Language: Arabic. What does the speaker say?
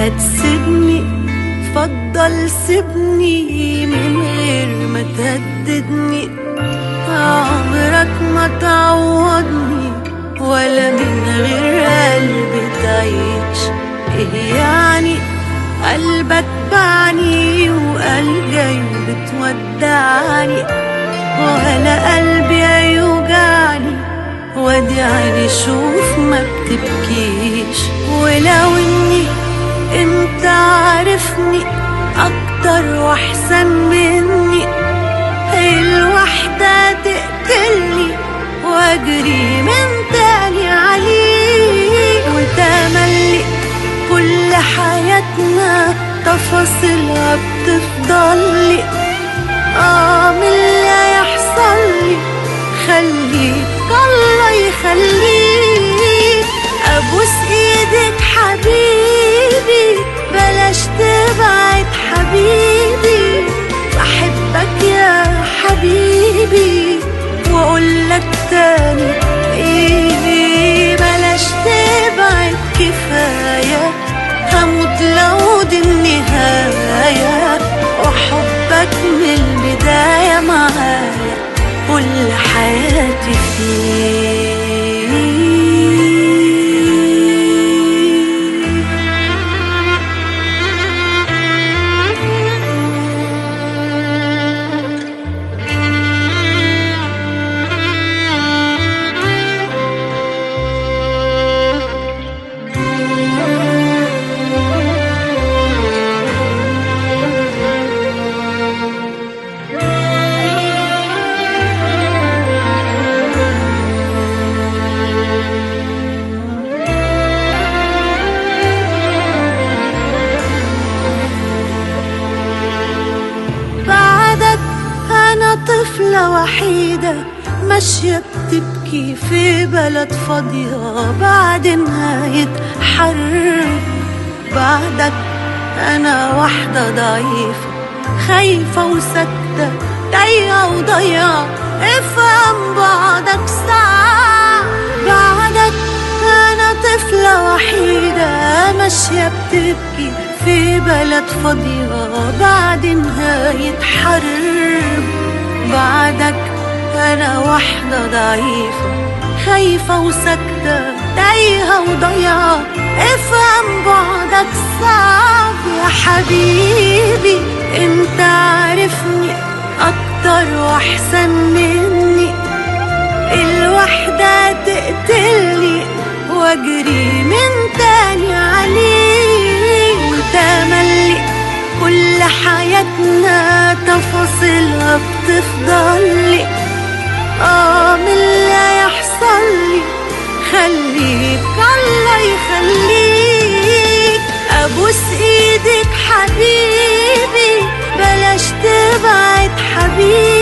هتسيبني فضل سيبني من غير ما تهددني. عمرك ما تعوضني ولا من غير قلبي تعيش. ايه يعني قلبك باعني وقال جاي بتودعني، وانا قلبي هيوجعني وادي عيني شوف ما بتبكيش. ولو اني انت عارفني اكتر واحسن مني، الوحدة تقتلني واجري من تاني عليك. وتملي كل حياتنا تفاصيلها بتفضلي، من اللي يحصلي خليك الله يخليك. ابوس ايدك حبيبي بلاش تبعد حبيبي، بحبك يا حبيبي واقولك تاني ايه بلاش تبعد كفاية. هموت لو دي النهاية، وحبك من البداية معايا كل حياتي فيه. طفلة وحيدة ماشية بتبكي في بلد فاضية بعد نهاية حرب. بعدك أنا واحدة ضعيفة خايفة وساكتة تايهة وضيعة، افهم بعدك ساعة. بعدك أنا طفلة وحيدة ماشية بتبكي في بلد فاضية بعد نهاية حرب. بعدك أنا واحدة ضعيفة خايفة وساكتة تايهة وضيعة، افهم بعدك صعب يا حبيبي. انت عارفني أكتر وأحسن مني، الوحدة تقتلني واجري من تاني عليك. وتملي كل حياتنا تفاصيلها بتفضلي، من اللي يحصلي خليك الله يخليك. ابوس ايدك حبيبي بلاش تبعد حبيبي،